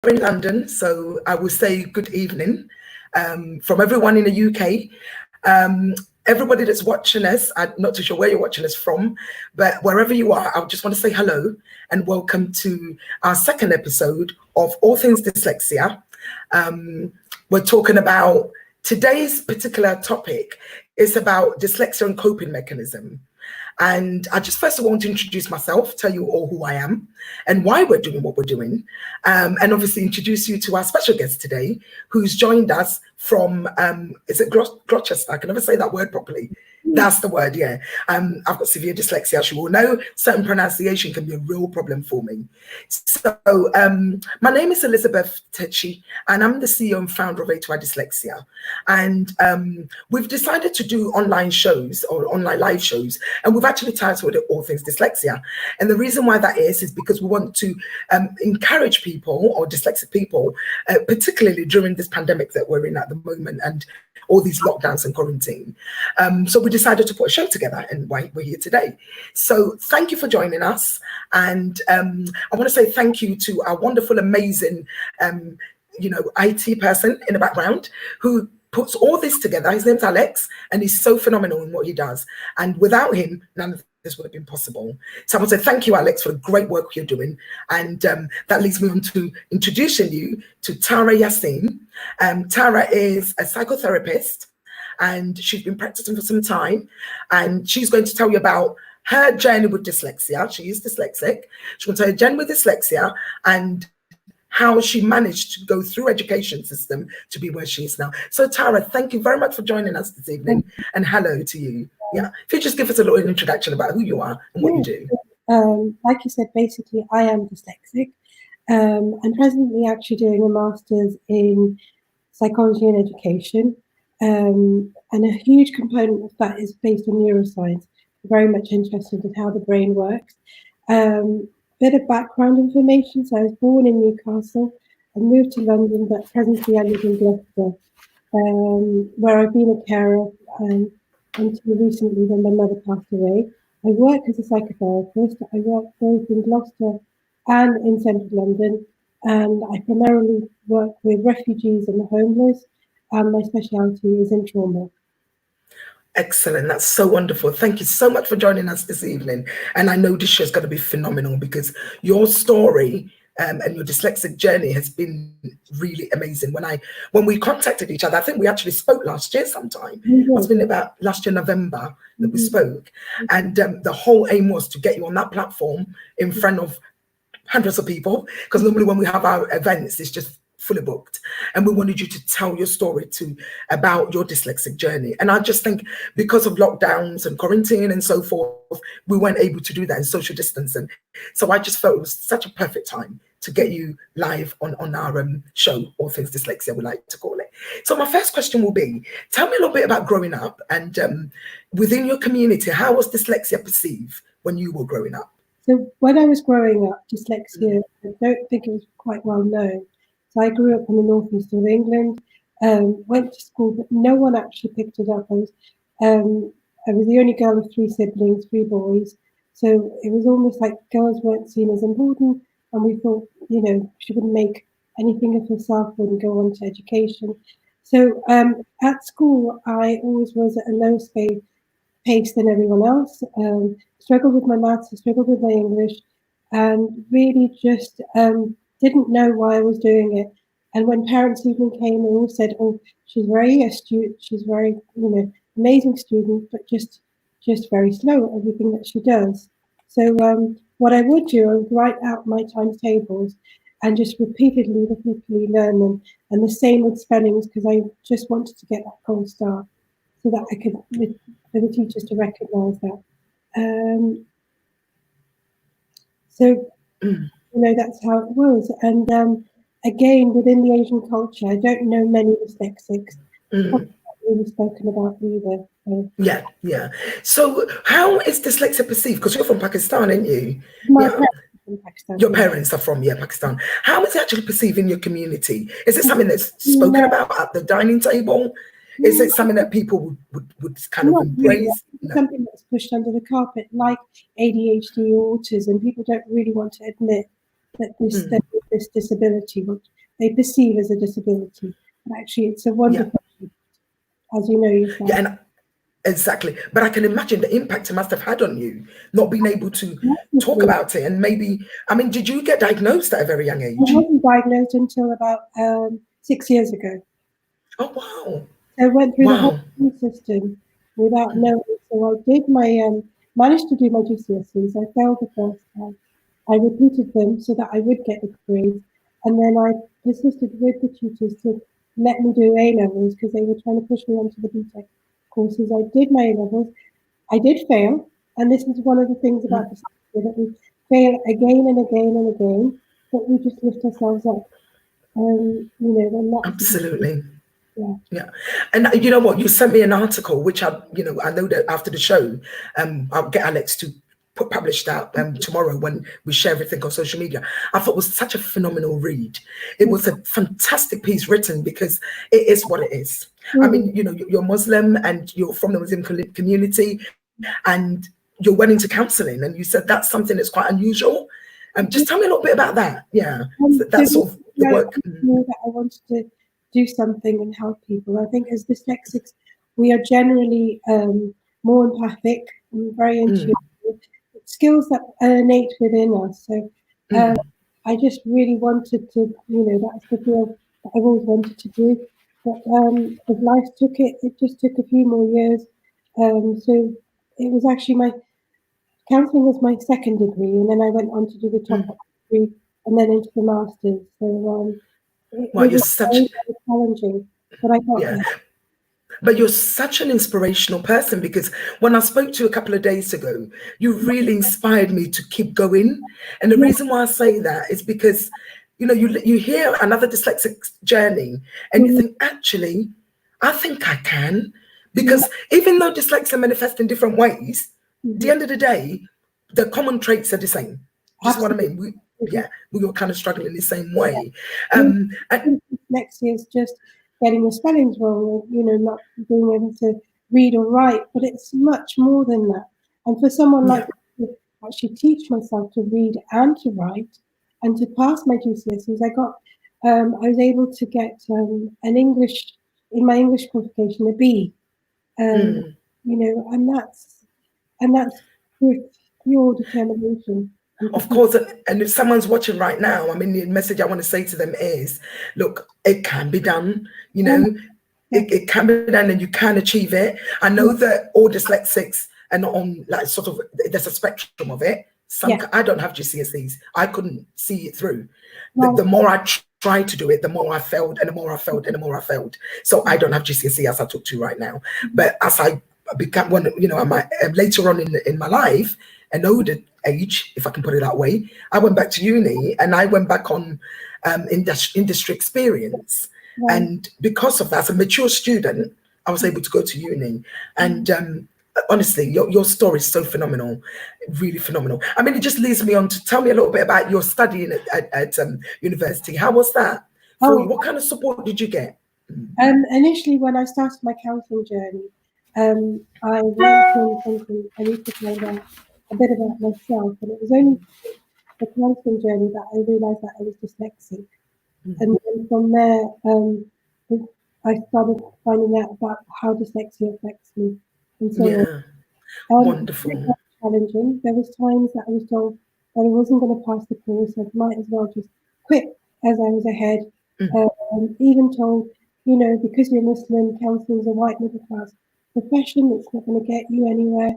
we're in London, so I will say good evening from everyone in the UK. Everybody that's watching us, I'm not too sure where you're watching us from, but wherever you are, I just want to say hello and welcome to our second episode of All Things Dyslexia. We're talking about today's particular topic is about dyslexia and coping mechanism. And I just first of all want to introduce myself, tell you all who I am and why we're doing what we're doing, and obviously introduce you to our special guest today, who's joined us from, is it Gloucestershire? I can never say that word properly. That's the word, yeah. I've got severe dyslexia, as you all know. Certain pronunciation can be a real problem for me. So my name is Elizabeth Takyi, and I'm the CEO and founder of A2I Dyslexia. And we've decided to do online shows or online live shows, and we've actually titled it All Things Dyslexia. And the reason why that is because we want to encourage people or dyslexic people, particularly during this pandemic that we're in at the moment and all these lockdowns and quarantine. So we decided to put a show together, and we're here today. So thank you for joining us. And I want to say thank you to our wonderful, amazing, IT person in the background who puts all this together. His name's Alex, and he's so phenomenal in what he does. And without him, none of this would have been possible. So I want to say thank you, Alex, for the great work you're doing. And that leads me on to introducing you to Tahirah Yasin. Tahirah is a psychotherapist, and she's been practicing for some time. And she's going to tell you about her journey with dyslexia. She is dyslexic. She's going to tell you her journey with dyslexia and how she managed to go through education system to be where she is now. So Tahirah, thank you very much for joining us this evening, and hello to you. Yeah, if you just give us a little introduction about who you are and what you do. Like you said, basically I am dyslexic. I'm presently actually doing a master's in psychology and education, and a huge component of that is based on neuroscience. I'm very much interested in how the brain works. Bit of background information. So I was born in Newcastle and moved to London, but presently I live in Gloucester, where I've been a carer until recently when my mother passed away. I work as a psychotherapist. I work both in Gloucester and in central London, and I primarily work with refugees and the homeless, and my speciality is in trauma. Excellent. That's so wonderful. Thank you so much for joining us this evening. And I know this show is going to be phenomenal because your story and your dyslexic journey has been really amazing. When we contacted each other, I think we actually spoke last year sometime. It's been about last year, November, that we spoke. And the whole aim was to get you on that platform in front of hundreds of people, because normally when we have our events, it's just fully booked, and we wanted you to tell your story about your dyslexic journey. And I just think because of lockdowns and quarantine and so forth, we weren't able to do that in social distancing. So I just felt it was such a perfect time to get you live on our show, All Things Dyslexia, we like to call it. So my first question will be, tell me a little bit about growing up, and within your community, how was dyslexia perceived when you were growing up? So when I was growing up, dyslexia, I don't think it was quite well known. So I grew up in the northeast of England, went to school, but no one actually picked it up. I was the only girl of 3 siblings, 3 boys. So it was almost like girls weren't seen as important, and we thought, she wouldn't make anything of herself, wouldn't go on to education. So at school, I always was at a lower pace than everyone else. Struggled with my maths, struggled with my English, and really just didn't know why I was doing it. And when parents even came, they all said, "Oh, she's very astute, she's very, amazing student, but just very slow at everything that she does." So what I would do, I would write out my timetables and just repeatedly learn them. And the same with spellings, because I just wanted to get that gold star so that I could, for the teachers to recognise that. That's how it was. And again, within the Asian culture, I don't know many dyslexics. Not really spoken about either. So. Yeah. So how is dyslexia perceived? Because you're from Pakistan, aren't you? My parents are from Pakistan. Your parents are from Pakistan. How is it actually perceived in your community? Is it something that's spoken about at the dining table? Is it something that people would kind of embrace? Really. No. Something that's pushed under the carpet, like ADHD or autism. People don't really want to admit that this this disability, which they perceive as a disability. But actually, it's a wonderful, as you know yourself. Yeah, and exactly. But I can imagine the impact it must have had on you, not being able to talk about it. And maybe, I mean, did you get diagnosed at a very young age? I wasn't diagnosed until about 6 years ago. Oh, wow. So I went through the whole system without knowing. So I did managed to do my GCSEs. I failed the first time. I repeated them so that I would get the grades. And then I persisted with the tutors to let me do A-levels because they were trying to push me onto the BTEC courses. I did my A-levels. I did fail. And this is one of the things about dyslexia, that we fail again and again and again, but we just lift ourselves up. Absolutely. Yeah. And you know what? You sent me an article, which I know that after the show, I'll get Alex to publish that tomorrow when we share everything on social media. I thought it was such a phenomenal read. It was a fantastic piece written because it is what it is. I mean, you're Muslim and you're from the Muslim community, and you went into counselling, and you said that's something that's quite unusual. Just tell me a little bit about that. Yeah, that's sort of the work. That I wanted to do something and help people. I think as dyslexics, we are generally more empathic and very intuitive. Skills that are innate within us. So I just really wanted to, that's the field that I've always wanted to do. But as life took it, it just took a few more years. So it was actually counselling was my second degree, and then I went on to do the top degree and then into the master's. So it was very challenging, but I got there. But you're such an inspirational person, because when I spoke to you a couple of days ago, you really inspired me to keep going. And the reason why I say that is because, you hear another dyslexic journey and you think, actually, I think I can. Because even though dyslexia manifests in different ways, at the end of the day, the common traits are the same. Do you see what I mean? We were kind of struggling in the same way. And dyslexia is just getting the spellings wrong, not being able to read or write, but it's much more than that. And for someone like me to actually teach myself to read and to write and to pass my GCSEs, I was able to get in my English qualification, a B, and that's pure determination. Of course, and if someone's watching right now, I mean, the message I want to say to them is, look, it can be done, it can be done, and you can achieve it. I know that all dyslexics are not on, there's a spectrum of it. I don't have GCSEs. I couldn't see it through. The more I tried to do it, the more I failed, and the more I failed, and the more I failed. So I don't have GCSE as I talk to you right now. But as I become later on in my life, an older age, if I can put it that way, I went back to uni and I went back on industry experience. And because of that, as a mature student, I was able to go to uni. And honestly, your story is so phenomenal, really phenomenal. I mean, it just leads me on to tell me a little bit about your studying at university. How was that for you? What kind of support did you get? Initially, when I started my counselling journey, I went in thinking I need to find out a bit about myself, and it was only the counselling journey that I realised that I was dyslexic. And then from there, I started finding out about how dyslexia affects me, and so on. Wonderful. It was challenging. There was times that I was told that I wasn't going to pass the course. I might as well just quit as I was ahead. Even told, because you're Muslim, counselling is a white middle class profession, it's not going to get you anywhere.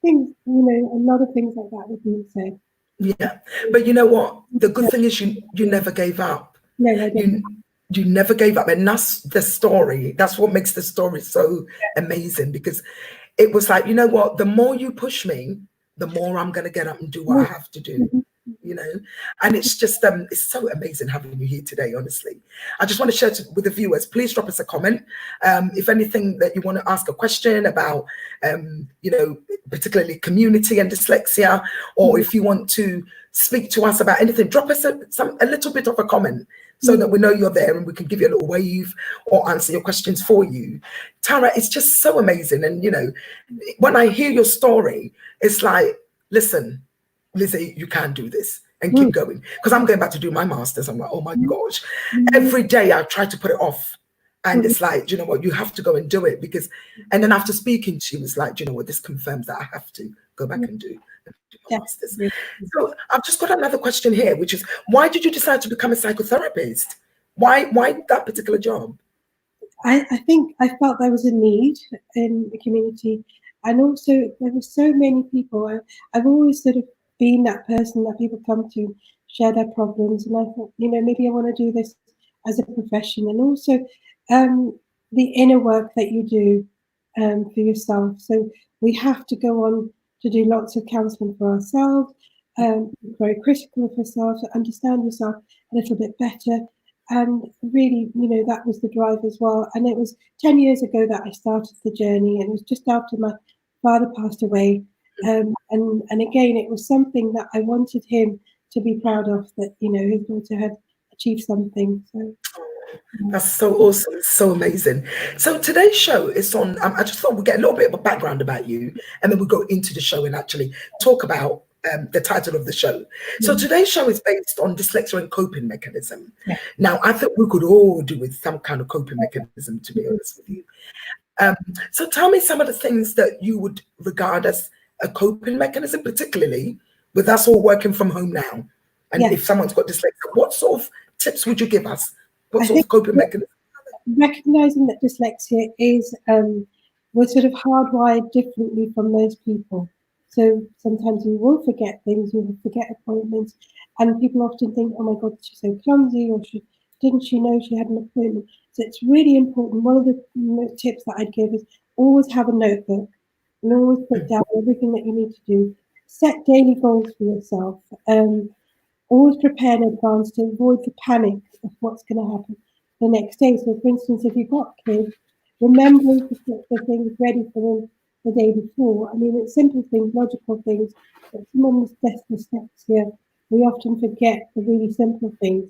Things, a lot of things like that were being said. Yeah, but you know what? The good thing is you never gave up. No, I didn't. You never gave up, and that's the story. That's what makes the story so amazing, because it was like, you know what? The more you push me, the more I'm going to get up and do what I have to do. And it's just it's so amazing having you here today. Honestly, I just want to share with the viewers, please drop us a comment if anything that you want to ask a question about particularly community and dyslexia, or if you want to speak to us about anything, drop us a little bit of a comment so that we know you're there and we can give you a little wave or answer your questions for you. Tara, it's just so amazing. And when I hear your story, it's like, listen, Lizzie, you can do this. and keep going. Because I'm going back to do my master's. I'm like, oh my gosh. Every day I try to put it off. And it's like, you know what, you have to go and do it because, and then after speaking, she was like, you know what, this confirms that I have to go back and do my master's. So I've just got another question here, which is, why did you decide to become a psychotherapist? Why that particular job? I think I felt there was a need in the community, and also there were so many people. I've always sort of been that person that people come to share their problems, and I thought, you know, maybe I want to do this as a profession, and also the inner work that you do for yourself. So we have to go on to do lots of counselling for ourselves, very critical of ourselves, understand yourself a little bit better. And really, you know, that was the drive as well. And it was 10 years ago that I started the journey, and it was just after my father passed away. And again, it was something that I wanted him to be proud of, that, you know, his daughter had achieved something. So that's so awesome, so amazing. So today's show is on, I just thought we'd get a little bit of a background about you, and then we'll go into the show and actually talk about the title of the show. So today's show is based on dyslexia and coping mechanism. Now, I think we could all do with some kind of coping mechanism, to be honest with you. So tell me some of the things that you would regard as a coping mechanism, particularly with us all working from home now. And if someone's got dyslexia, what sort of tips would you give us? What sort of coping mechanism? Recognizing that dyslexia is, we're sort of hardwired differently from most people. So sometimes you will forget things, you will forget appointments, and people often think, oh my God, she's so clumsy, or didn't she know she had an appointment? So it's really important. One of the tips that I'd give is always have a notebook and always put down everything that you need to do. Set daily goals for yourself. Always prepare in advance to avoid the panic of what's going to happen the next day. So for instance, if you've got kids, remembering to get the things ready for them the day before. I mean, it's simple things, logical things, but someone with dyslexia, we often forget the really simple things.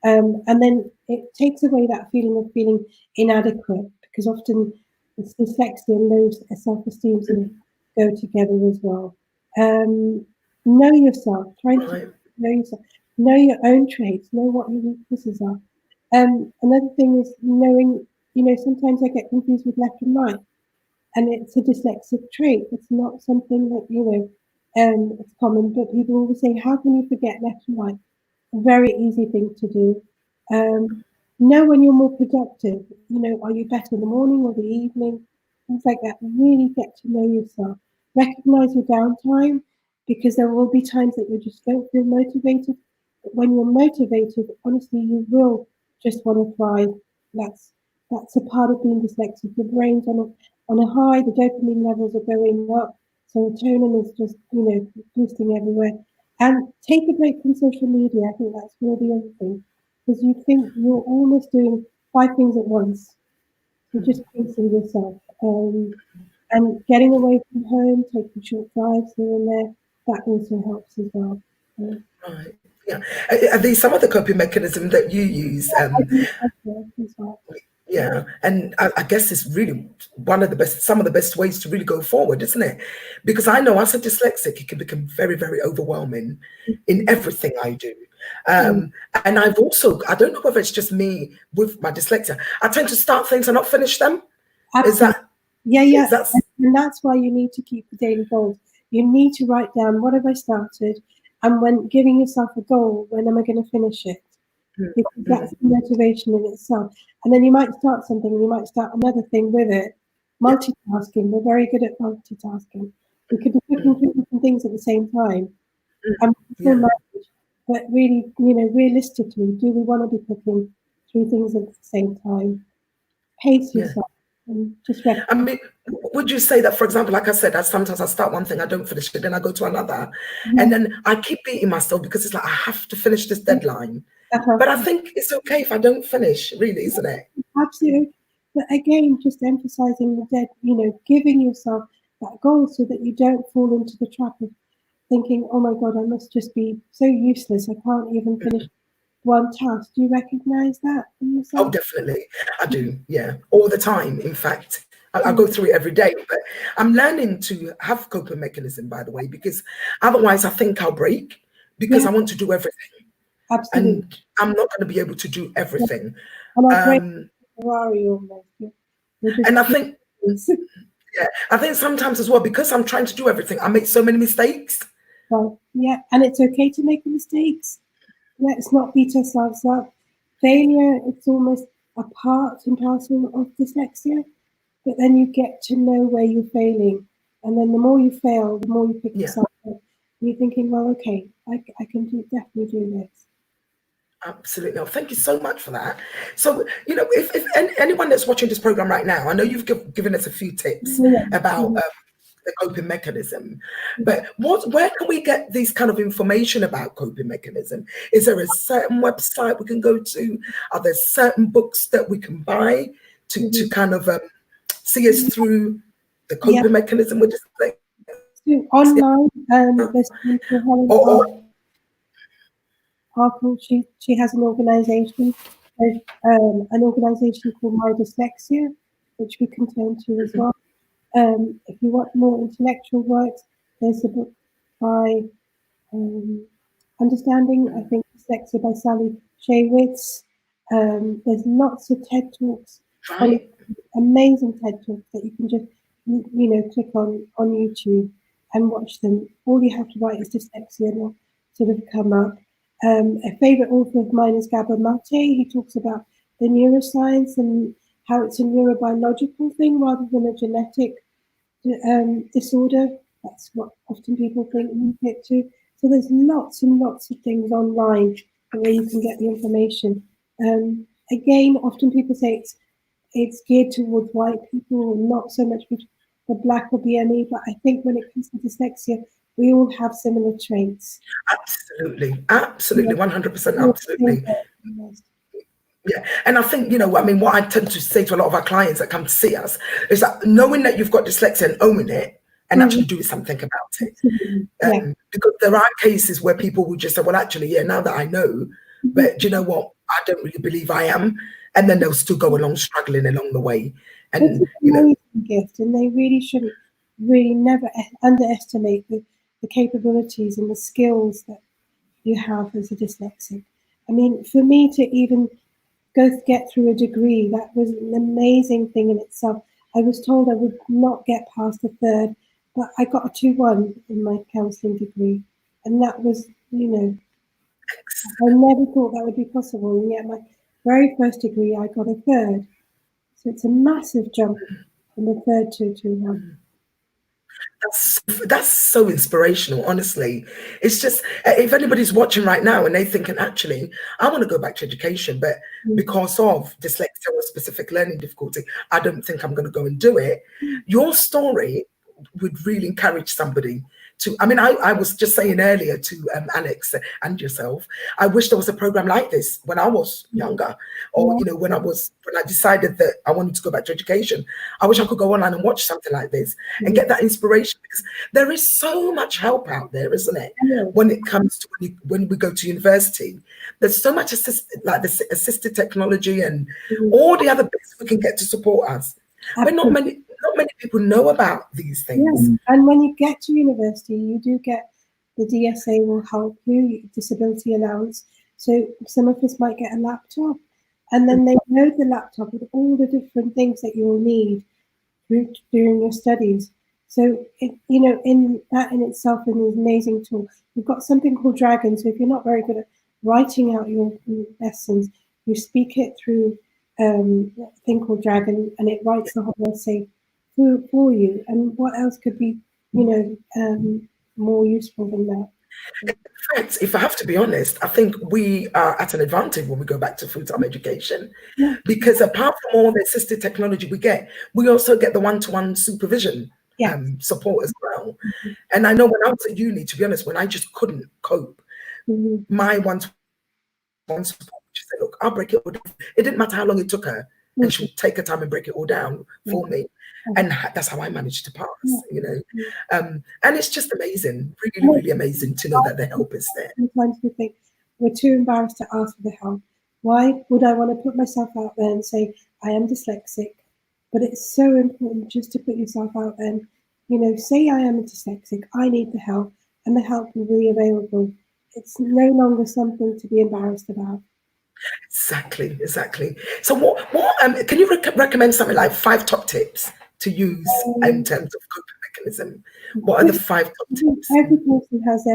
And then it takes away that feeling of feeling inadequate, because often it's dyslexia and low self-esteem sort of go together as well. Know yourself, trying to know yourself, know your own traits, know what your weaknesses are. Another thing is knowing, you know, sometimes I get confused with left and right, and it's a dyslexic trait. It's not something that, you know, it's common, but people always say, how can you forget left and right? A very easy thing to do. Know when you're more productive. You know, are you better in the morning or the evening? Things like that. Really get to know yourself. Recognize your downtime, because there will be times that you just don't feel motivated. But when you're motivated, honestly, you will just want to thrive. That's a part of being dyslexic. Your brain's on a high, the dopamine levels are going up, serotonin is just, you know, boosting everywhere. And take a break from social media. I think that's really the other thing, because you think you're almost doing 5 things at once. You're just pacing yourself. And getting away from home, taking short drives here and there, that also helps as well. Right. Yeah. Are these some of the coping mechanisms that you use? Yeah, and I guess it's really some of the best ways to really go forward, isn't it? Because I know as a dyslexic, it can become very, very overwhelming in everything I do. And I've also, I don't know whether it's just me with my dyslexia, I tend to start things and not finish them. Absolutely. Is that? Yeah. And that's why you need to keep the daily goals. You need to write down, what have I started? And when giving yourself a goal, when am I going to finish it? Because that's the motivation in itself. And then you might start something, and you might start another thing with it. Multitasking, we're very good at multitasking. We could be looking through different things at the same time. But really, you know, realistically, do we want to be cooking 3 things at the same time? Pace yourself. And just I mean, would you say that, for example, like I said, sometimes I start one thing, I don't finish it, then I go to another, and then I keep beating myself because it's like I have to finish this deadline. But I think it's okay if I don't finish, really, isn't it? Absolutely. But again, just emphasizing giving yourself that goal so that you don't fall into the trap of thinking, oh my God, I must just be so useless, I can't even finish one task. Do you recognize that in yourself? Oh, definitely. I do, yeah, all the time. In fact, I go through it every day, but I'm learning to have coping mechanism, by the way, because otherwise I think I'll break. because Yeah. I want to do everything. Absolutely. And I'm not going to be able to do everything. And I break Ferrari almost. And I think, yeah, I think sometimes as well, because I'm trying to do everything, I make so many mistakes. Well, yeah, and it's okay to make mistakes. Let's not beat ourselves up. Failure, it's almost a part and parcel of dyslexia, but then you get to know where you're failing. And then the more you fail, the more you pick yourself up. And you're thinking, well, okay, I can definitely do this. Absolutely. Oh, thank you so much for that. So, if anyone that's watching this program right now, I know you've given us a few tips about the coping mechanism, but where can we get these kind of information about coping mechanism? Is there a certain website we can go to? Are there certain books that we can buy to kind of see us through the coping mechanism with dyslexia? So online, there's she has an organization. There's an organization called My Dyslexia, which we can turn to as well. If you want more intellectual works, there's a book by Understanding, I think, Dyslexia by Sally Shaywitz. There's lots of TED Talks, amazing TED Talks that you can just, click on YouTube and watch them. All you have to write is dyslexia and it'll sort of come up. A favorite author of mine is Gabor Mate. He talks about the neuroscience and how it's a neurobiological thing rather than a genetic disorder. That's what often people think it to. So there's lots and lots of things online where you can get the information. Again, often people say it's geared towards white people, not so much for black or BME. But I think when it comes to dyslexia, we all have similar traits. Absolutely, 100%, absolutely. Yeah, and I think, what I tend to say to a lot of our clients that come to see us is that knowing that you've got dyslexia and owning it and actually doing something about it. Because there are cases where people will just say, well, actually, now that I know, but do you know what? I don't really believe I am. And then they'll still go along struggling along the way. And, it's an amazing gift, and they really shouldn't never underestimate the capabilities and the skills that you have as a dyslexic. I mean, for me to even get through a degree, that was an amazing thing in itself. I was told I would not get past a third, but I got a 2-1 in my counselling degree, and that was, I never thought that would be possible, and yet my very first degree I got a third. So it's a massive jump from a third to a 2-1. That's so inspirational, honestly. It's just, if anybody's watching right now and they're thinking, actually, I want to go back to education, but because of dyslexia or specific learning difficulty, I don't think I'm going to go and do it. Your story would really encourage somebody to, I was just saying earlier to Alex and yourself, I wish there was a program like this when I was younger, or when I decided that I wanted to go back to education. I wish I could go online and watch something like this and get that inspiration, because there is so much help out there, isn't it? When it comes to when we go to university, there's so much assisted technology and all the other bits we can get to support us. But not many people know about these things. And when you get to university, you do get the DSA will help you, disability allowance. So some of us might get a laptop, and then they load the laptop with all the different things that you'll need during your studies. So in that in itself is an amazing tool. We've got something called Dragon. So if you're not very good at writing out your lessons, you speak it through a thing called Dragon, and it writes the whole essay for you. And what else could be, more useful than that? In fact, if I have to be honest, I think we are at an advantage when we go back to full-time education, because apart from all the assisted technology we get, we also get the one-to-one supervision support as well. And I know when I was at uni, to be honest, when I just couldn't cope, my one-to-one support, she said, look, I'll break it all down. It didn't matter how long it took her, and she would take her time and break it all down for me. And that's how I managed to pass, and it's just amazing, really, really amazing to know that the help is there. Sometimes we think we're too embarrassed to ask for the help. Why would I want to put myself out there and say, I am dyslexic? But it's so important just to put yourself out there and, say I am a dyslexic, I need the help, and the help will be available it's no longer something to be embarrassed about. Exactly. So what can you recommend something like 5 top tips to use in terms of coping mechanism? What are the 5 top tips? Every person has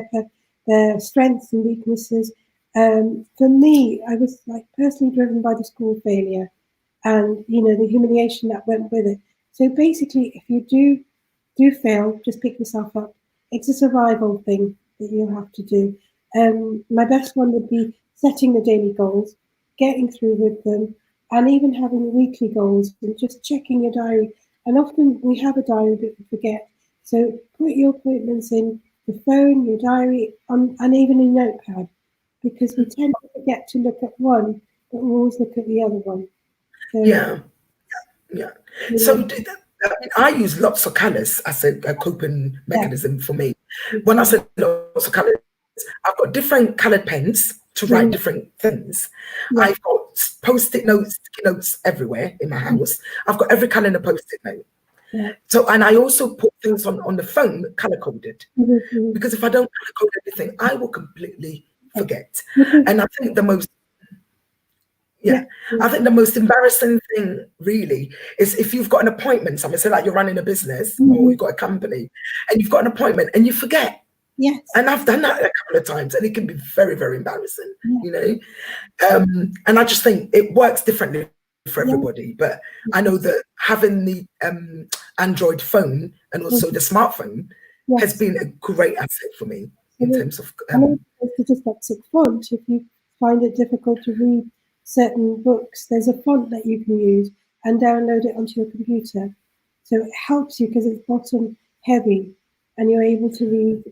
their strengths and weaknesses. For me, I was like personally driven by the school failure and the humiliation that went with it. So basically, if you do fail, just pick yourself up. It's a survival thing that you'll have to do. My best one would be setting the daily goals, getting through with them, and even having weekly goals and just checking your diary. And often we have a diary that we forget. So put your appointments in the phone, your diary, and even a notepad, because we tend to forget to look at one, but we always look at the other one. So, Yeah. So I use lots of colours as a coping mechanism for me. When I say lots of colours, I've got different coloured pens to write different things. I've got post-it notes, sticky notes everywhere in my house. I've got every colour in a post-it note. So, and I also put things on the phone color-coded, because if I don't color-code anything, I will completely forget. And I think the most I think the most embarrassing thing really is if you've got an appointment, something, say like you're running a business or you've got a company and you've got an appointment and you forget. Yes. And I've done that a couple of times and it can be very, very embarrassing, and I just think it works differently for everybody. But I know that having the Android phone and also the smartphone has been a great asset for me in terms of the dyslexic font. If you find it difficult to read certain books, there's a font that you can use and download it onto your computer. So it helps you because it's bottom heavy and you're able to read,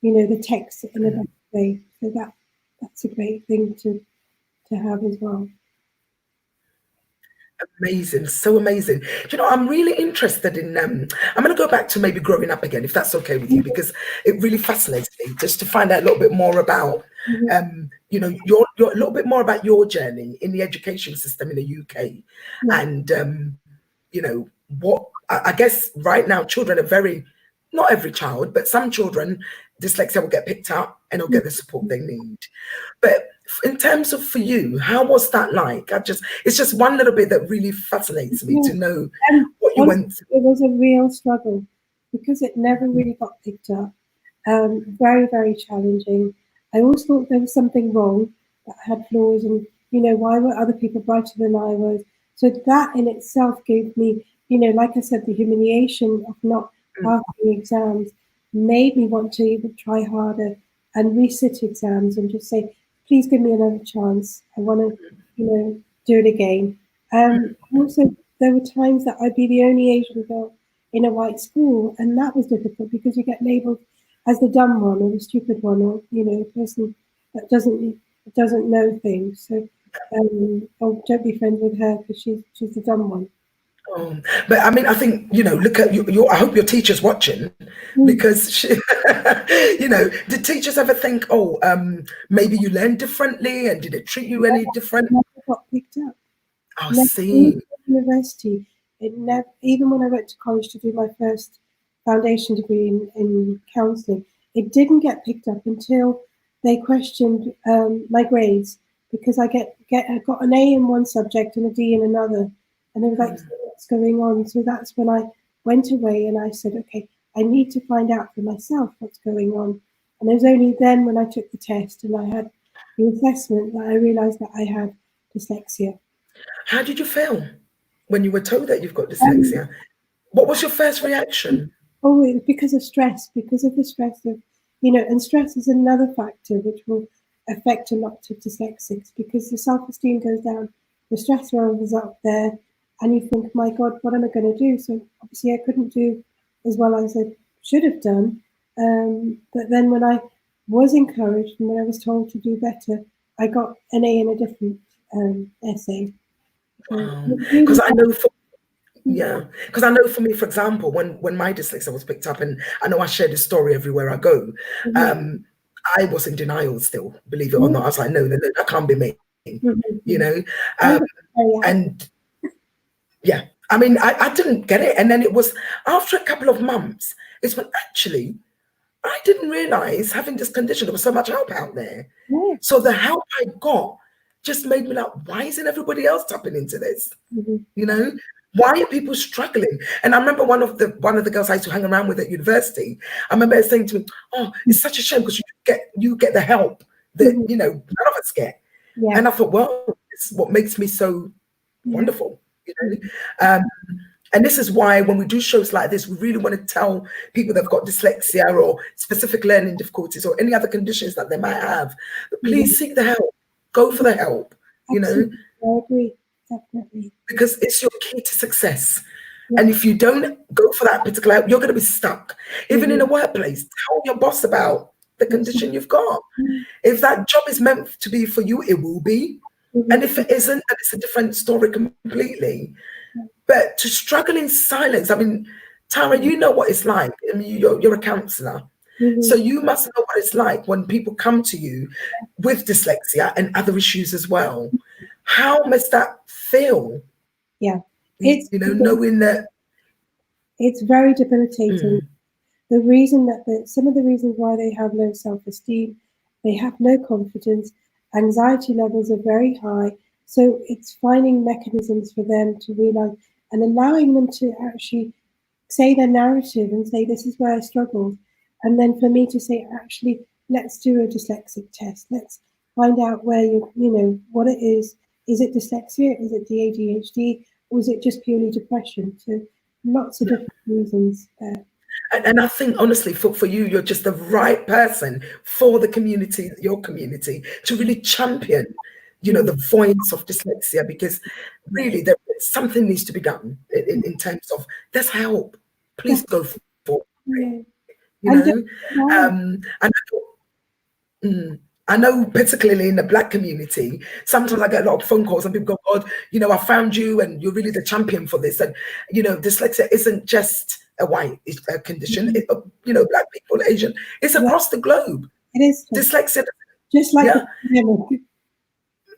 the text in a better way. So that's a great thing to have as well. Amazing, so amazing. I'm really interested in I'm going to go back to maybe growing up again, if that's okay with you, because it really fascinates me just to find out a little bit more about your a little bit more about your journey in the education system in the UK. And what I guess right now children are not every child, but some children, dyslexia will get picked up and they'll get the support they need. But in terms of for you, how was that like? It's just one little bit that really fascinates me to know what you went through. It was a real struggle because it never really got picked up. Very, very challenging. I always thought there was something wrong, that I had flaws, and why were other people brighter than I was? So that in itself gave me, like I said, the humiliation of not passing exams made me want to even try harder and resit exams and just say, please give me another chance. I want to, do it again. Also, there were times that I'd be the only Asian girl in a white school, and that was difficult because you get labelled as the dumb one or the stupid one, or the person that doesn't know things. So, don't be friends with her because she's the dumb one. But I mean, I think look at you. I hope your teacher's watching, because did teachers ever think, maybe you learned differently, and did it treat you any different? Never got picked up. See. University, it never. Even when I went to college to do my first foundation degree in counselling, it didn't get picked up until they questioned my grades, because I got an A in one subject and a D in another. And they were like, what's going on? So that's when I went away and I said, okay, I need to find out for myself what's going on. And it was only then when I took the test and I had the assessment that I realised that I had dyslexia. How did you feel when you were told that you've got dyslexia? What was your first reaction? Oh, it was because of stress, because of the stress of, and stress is another factor which will affect a lot of dyslexics, because the self-esteem goes down, the stress level is up there, and you think, my God, what am I going to do? So obviously I couldn't do as well as I should have done. But then when I was encouraged and when I was told to do better, I got an A in a different essay. Because I know for me, for example, when my dyslexia was picked up, and I know I share this story everywhere I go, I was in denial still, believe it or not. I was like, no, that can't be me, and yeah, I mean, I didn't get it. And then it was after a couple of months, it's when actually I didn't realize having this condition, there was so much help out there. Yeah. So the help I got just made me like, why isn't everybody else tapping into this? You know, why are people struggling? And I remember one of the girls I used to hang around with at university, I remember her saying to me, oh, it's such a shame because you get the help that, you know, none of us get. Yeah. And I thought, well, it's what makes me so wonderful, you know. And this is why when we do shows like this, we really want to tell people that've got dyslexia or specific learning difficulties or any other conditions that they might have, please seek the help. Go for the help, you know. I agree, definitely. Because it's your key to success. And if you don't go for that particular help, you're going to be stuck. Even in a workplace, tell your boss about the condition you've got. If that job is meant to be for you, it will be. And if it isn't, then it's a different story completely. But to struggle in silence, I mean, Tara, you know what it's like. I mean, you're a counsellor. So you must know what it's like when people come to you with dyslexia and other issues as well. How must that feel? Yeah. You know, knowing that it's very debilitating. The reason that some of the reasons why they have low self-esteem, they have no confidence, anxiety levels are very high. So it's finding mechanisms for them to realize and allowing them to actually say their narrative and say, this is where I struggled. And then for me to say, actually, let's do a dyslexic test. Let's find out where you know, what it is. Is it dyslexia? Is it the ADHD? Or is it just purely depression? So lots of different reasons there. And I think, honestly, for you, you're just the right person for the community, your community, to really champion, you know, the voice of dyslexia, because really something needs to be done in terms of, there's help. Please go for it. You know? I know particularly in the Black community, sometimes I get a lot of phone calls and people go, God, you know, I found you and you're really the champion for this. And, you know, dyslexia isn't just a white condition. You know, Black people, Asian, it's across the globe. It is. Dyslexia. Just like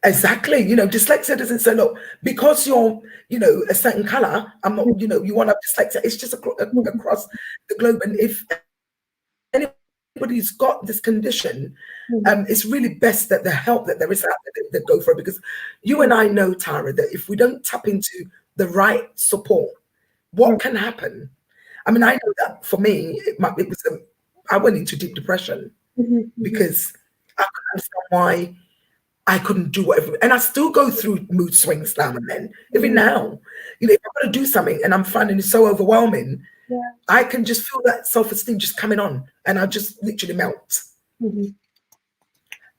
exactly. You know, dyslexia doesn't say, look, because you're, you know, a certain color, I'm not, you know, you want to have dyslexia. It's just across the globe. And if anybody's got this condition, it's really best that the help that there is out there, that go for it. Because you and I know, Tara, that if we don't tap into the right support, what can happen? I mean, I know that for me, I went into deep depression because I couldn't understand why I couldn't do whatever. And I still go through mood swings now and then. Even now, you know, if I'm going to do something and I'm finding it so overwhelming, I can just feel that self-esteem just coming on and I just literally melt.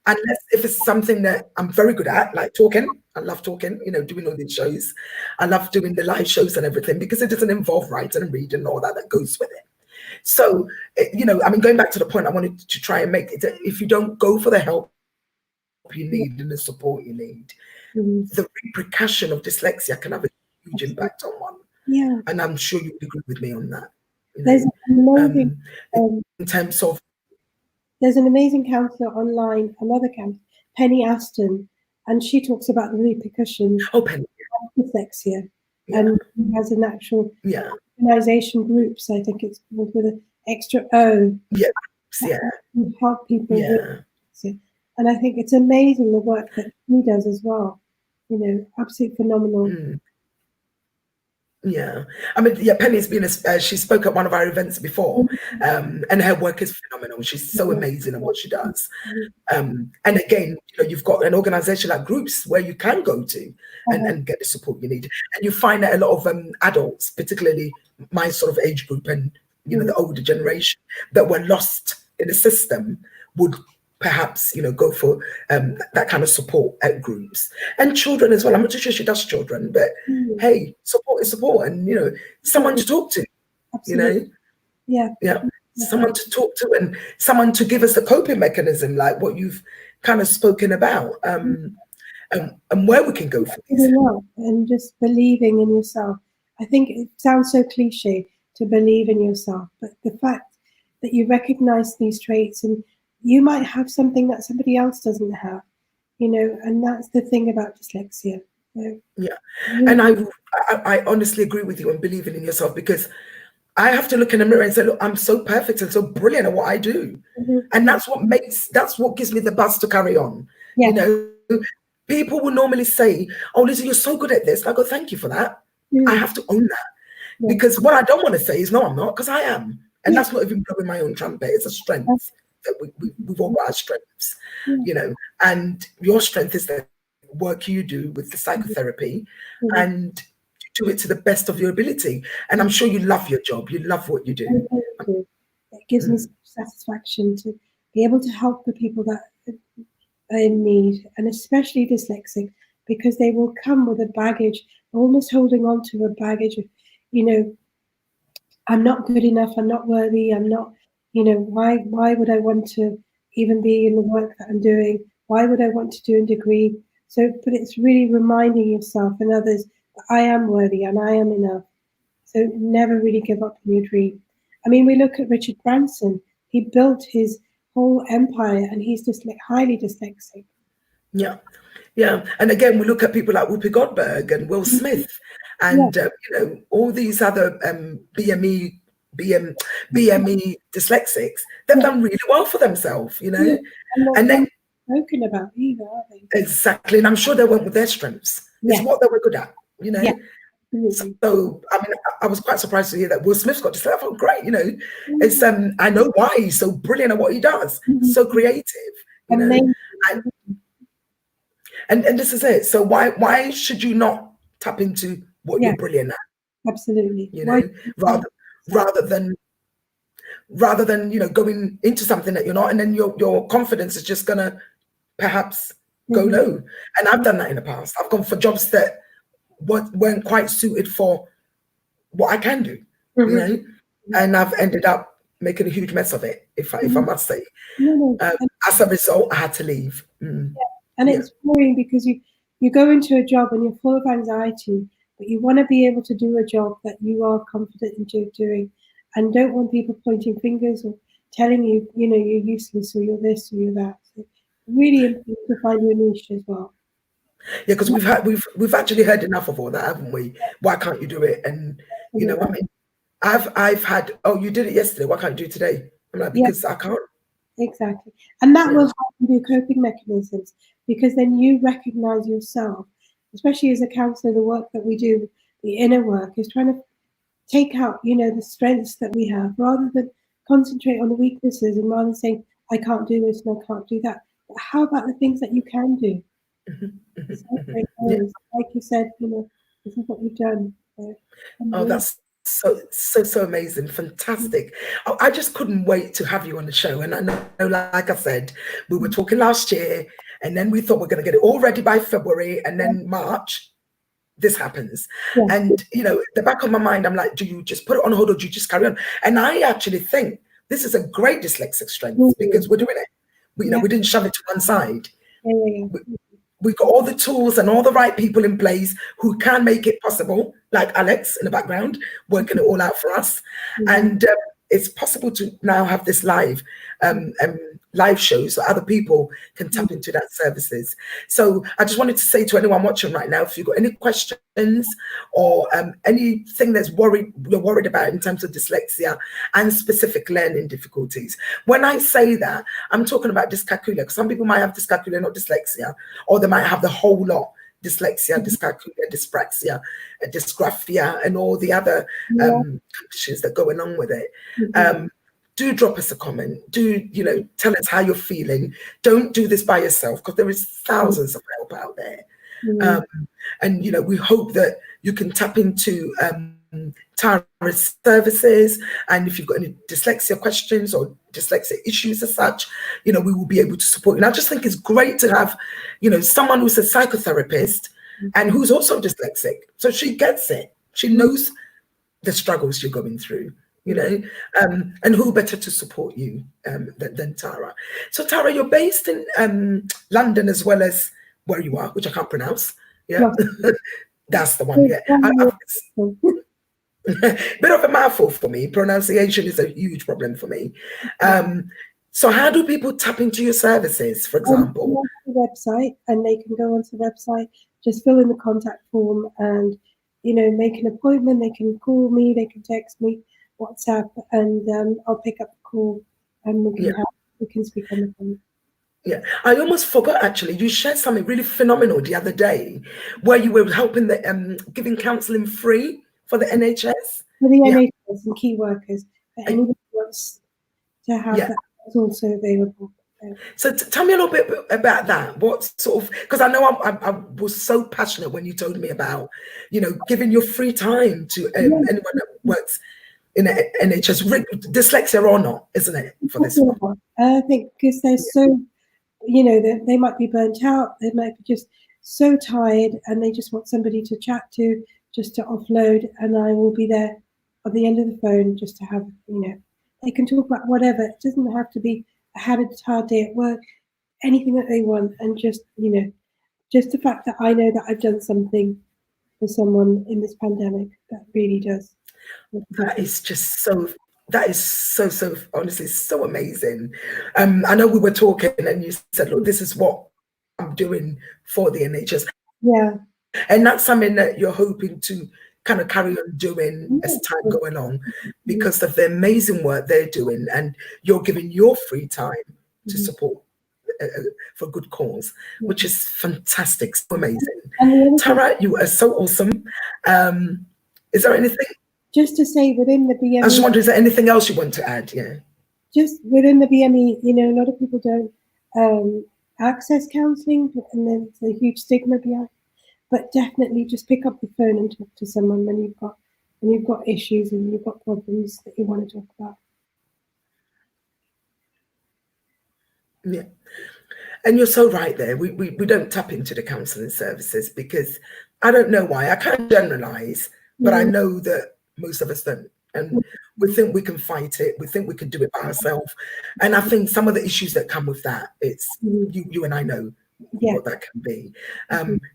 Unless if it's something that I'm very good at, like talking. I love talking, you know, doing all these shows. I love doing the live shows and everything because it doesn't involve writing and reading and all that goes with it. So, you know, I mean, going back to the point I wanted to try and make, it that if you don't go for the help you need and the support you need, the repercussion of dyslexia can have a huge impact on one. Yeah. And I'm sure you would agree with me on that. There's amazing, in terms of, there's an amazing counsellor online, another counsellor, Penny Aston, and she talks about the repercussions of dyslexia, and she has an actual organisation groups. I think it's called with an extra O. To help people with dyslexia. And I think it's amazing the work that she does as well. You know, absolutely phenomenal. Yeah, I mean, Penny's been she spoke at one of our events before, and her work is phenomenal. She's so amazing at what she does. And again, you know, you've got an organization like Groups where you can go to and get the support you need. And you find that a lot of adults, particularly my sort of age group and, you know, the older generation that were lost in the system would perhaps, you know, go for that kind of support at Groups. And children as well. I'm not too sure she does children, but hey, support is support, and, you know, someone to talk to. Absolutely. You know, someone to talk to and someone to give us a coping mechanism, like what you've kind of spoken about, and where we can go for this. And just believing in yourself. I think it sounds so cliche to believe in yourself, but the fact that you recognize these traits and you might have something that somebody else doesn't have, you know, and that's the thing about dyslexia. So, and I honestly agree with you on believing in yourself, because I have to look in the mirror and say, look, I'm so perfect and so brilliant at what I do. And that's what gives me the buzz to carry on. Yeah. You know, people will normally say, oh, Lizzie, you're so good at this. And I go, thank you for that. I have to own that. Because what I don't want to say is, no, I'm not, because I am. And that's not even blowing my own trumpet. It's a strength that we've all got our strengths, you know, and your strength is the work you do with the psychotherapy and you do it to the best of your ability. And I'm sure you love your job. You love what you do. It gives me satisfaction to be able to help the people that are in need, and especially dyslexic, because they will come with a baggage, almost holding on to a baggage of, you know, I'm not good enough, I'm not worthy, I'm not, you know, why would I want to even be in the work that I'm doing? Why would I want to do a degree? So, but it's really reminding yourself and others that I am worthy and I am enough. So never really give up on your dream. I mean, we look at Richard Branson. He built his whole empire and he's just like highly dyslexic. Yeah. Yeah. And again, we look at people like Whoopi Goldberg and Will Smith and, you know, all these other BME dyslexics. They've done really well for themselves, you know. And then spoken about either, are they? Exactly. And I'm sure they went with their strengths. It's what they were good at, you know. So, I mean, I was quite surprised to hear that Will Smith's got dyslexia. I thought, great, you know. It's I know why he's so brilliant at what he does. So creative, you know. And this is it. So why should you not tap into what you're brilliant at? Absolutely. You know, rather than you know going into something that you're not, and then your confidence is just gonna perhaps go low. And I've done that in the past. I've gone for jobs that weren't quite suited for what I can do. You know, and I've ended up making a huge mess of it, if I must say. As a result, I had to leave. And it's worrying because you go into a job and you're full of anxiety, but you want to be able to do a job that you are confident in doing, and don't want people pointing fingers or telling you, you know, you're useless or you're this or you're that. So really important to find your niche as well. Yeah, because we've actually heard enough of all that, haven't we? Why can't you do it? And you know, I mean, I've had, oh, you did it yesterday. Why can't you do it today? I'm like, because I can't. Exactly. And that will help you do coping mechanisms, because then you recognize yourself, especially as a counselor, the work that we do, the inner work is trying to take out, you know, the strengths that we have rather than concentrate on the weaknesses, and rather than saying, I can't do this and I can't do that. But how about the things that you can do? Like you said, you know, this is what you've done. Oh, that's so amazing, fantastic. I just couldn't wait to have you on the show. And I know, like I said, we were talking last year, and then we thought we're going to get it all ready by February, and then March this happens. And you know, the back of my mind, I'm like, do you just put it on hold or do you just carry on? And I actually think this is a great dyslexic strength because we're doing it. You know, we didn't shove it to one side. We've got all the tools and all the right people in place who can make it possible, like Alex in the background, working it all out for us. And it's possible to now have this live show so other people can tap into that services. So I just wanted to say to anyone watching right now, if you've got any questions or anything that's you're worried about in terms of dyslexia and specific learning difficulties. When I say that, I'm talking about dyscalculia, because some people might have dyscalculia, not dyslexia, or they might have the whole lot. Dyslexia, dyscalculia, dyspraxia, dysgraphia, and all the other conditions that go along with it. Do drop us a comment. Do, you know, tell us how you're feeling. Don't do this by yourself, because there is thousands of help out there. And, you know, we hope that you can tap into Tahirah's services. And if you've got any dyslexia questions or dyslexia issues as such, you know, we will be able to support you. And I just think it's great to have, you know, someone who's a psychotherapist and who's also dyslexic. So she gets it. She knows the struggles you're going through, you know, and who better to support you than Tahirah. So Tahirah, you're based in London as well as where you are, which I can't pronounce. Yeah, that's the one. Yeah. Bit of a mouthful for me. Pronunciation is a huge problem for me. So how do people tap into your services, for example? The website, and they can go onto the website, just fill in the contact form and, you know, make an appointment. They can call me, they can text me. WhatsApp, and I'll pick up the call and we can speak on the phone. Yeah, I almost forgot actually. You shared something really phenomenal the other day, where you were helping the giving counselling free for the NHS. For the NHS and key workers, for anybody who wants to have that, is also available. So tell me a little bit about that. What sort of, because I know I was so passionate when you told me about, giving your free time to anyone that works in the NHS, dyslexia or not, isn't it, for this one? I think because they're so, they might be burnt out, they might be just so tired, and they just want somebody to chat to, just to offload, and I will be there at the end of the phone just to have, they can talk about whatever. It doesn't have to be a hard day at work, anything that they want, and just, just the fact that I know that I've done something for someone in this pandemic, that really does. That is just so, honestly, so amazing. I know we were talking and you said, look, this is what I'm doing for the NHS. Yeah. And that's something that you're hoping to kind of carry on doing as time going on, because of the amazing work they're doing, and you're giving your free time to support for a good cause, which is fantastic, so amazing. Tara, you are so awesome. Is there anything? Just to say, within the BME, I was just wondering, is there anything else you want to add? Yeah. Just within the BME, a lot of people don't access counselling, and there's a huge stigma behind. But definitely, just pick up the phone and talk to someone when you've got issues and you've got problems that you want to talk about. Yeah, and you're so right there. We don't tap into the counselling services because I don't know why. I can't generalise, but I know that most of us don't. And we think we can fight it. We think we can do it by ourselves. And I think some of the issues that come with that, it's you and I know what that can be.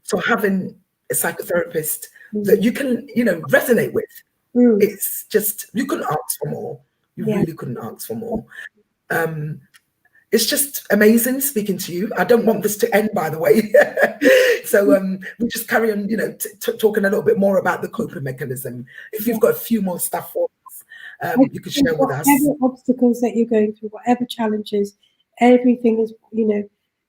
So having a psychotherapist that you can, resonate with, it's just, you couldn't ask for more. You really couldn't ask for more. It's just amazing speaking to you. I don't want this to end, by the way. So we'll just carry on, talking a little bit more about the coping mechanism. If you've got a few more stuff for us, you could share with us. Whatever obstacles that you're going through, whatever challenges, everything is,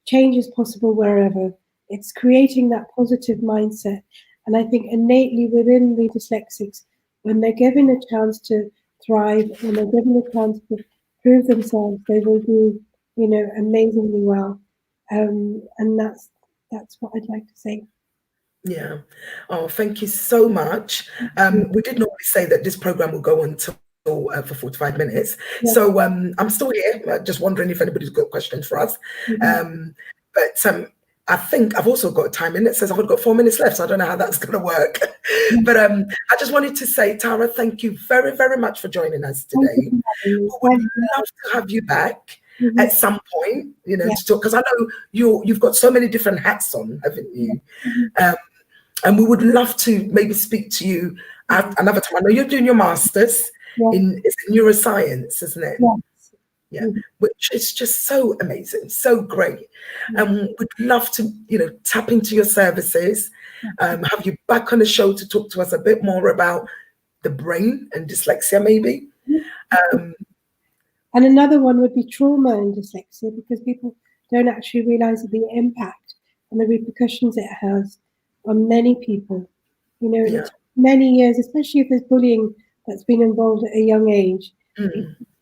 change is possible wherever. It's creating that positive mindset. And I think innately within the dyslexics, when they're given a chance to thrive, when they're given a chance to prove themselves, they will do, amazingly well. And that's what I'd like to say. Yeah. Oh, thank you so much. We did normally say that this program will go on for 45 minutes. So I'm still here, just wondering if anybody's got questions for us. But I think I've also got a time in it says I've got 4 minutes left, so I don't know how that's going to work. But I just wanted to say, Tara, thank you very, very much for joining us today. We would love to have you back at some point, to talk, because I know you've got so many different hats on, haven't you? And we would love to maybe speak to you at another time. I know you're doing your master's in neuroscience, isn't it? Yeah, which is just so amazing, so great. And we'd love to, tap into your services, have you back on the show to talk to us a bit more about the brain and dyslexia, maybe. And another one would be trauma and dyslexia, because people don't actually realize the impact and the repercussions it has on many people. It's many years, especially if there's bullying that's been involved at a young age,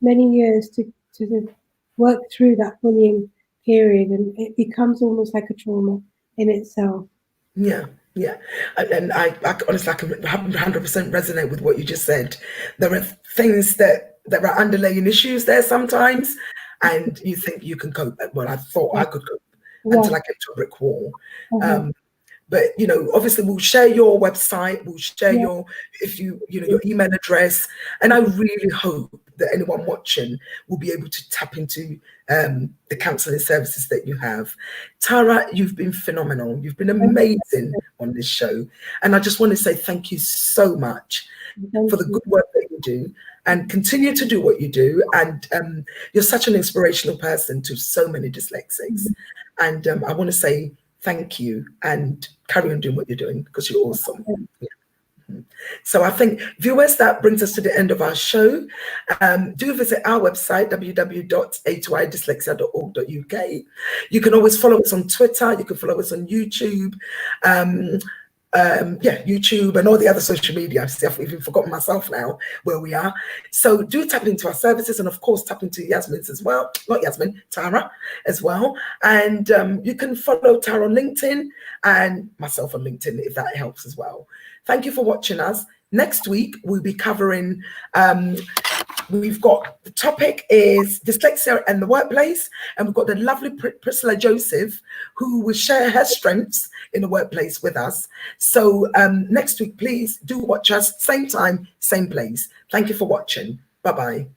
many years to work through that bullying period, and it becomes almost like a trauma in itself. Yeah. And I honestly, I can 100% resonate with what you just said. There are things that there are underlying issues there sometimes, and you think you can cope. Well, I thought I could cope until I came to a brick wall. But obviously we'll share your website, we'll share your your email address, and I really hope that anyone watching will be able to tap into the counselling services that you have. Tara, you've been phenomenal. You've been amazing on this show, and I just want to say thank you so much for the good work that you do, and continue to do what you do. And you're such an inspirational person to so many dyslexics, and I want to say thank you, and carry on doing what you're doing, because you're awesome. So I think, viewers, that brings us to the end of our show. Do visit our website, www.a2idyslexia.org.uk. You can always follow us on Twitter. You can follow us on YouTube. YouTube and all the other social media. I've even forgotten myself now where we are. So do tap into our services, and of course tap into Yasmin's as well. Not Yasmin, Tahirah as well. And you can follow Tahirah on LinkedIn and myself on LinkedIn if that helps as well. Thank you for watching us. Next week we'll be covering we've got, the topic is dyslexia and the workplace, and we've got the lovely Priscilla Joseph, who will share her strengths in the workplace with us. So next week, please do watch us, same time, same place. Thank you for watching. Bye-bye.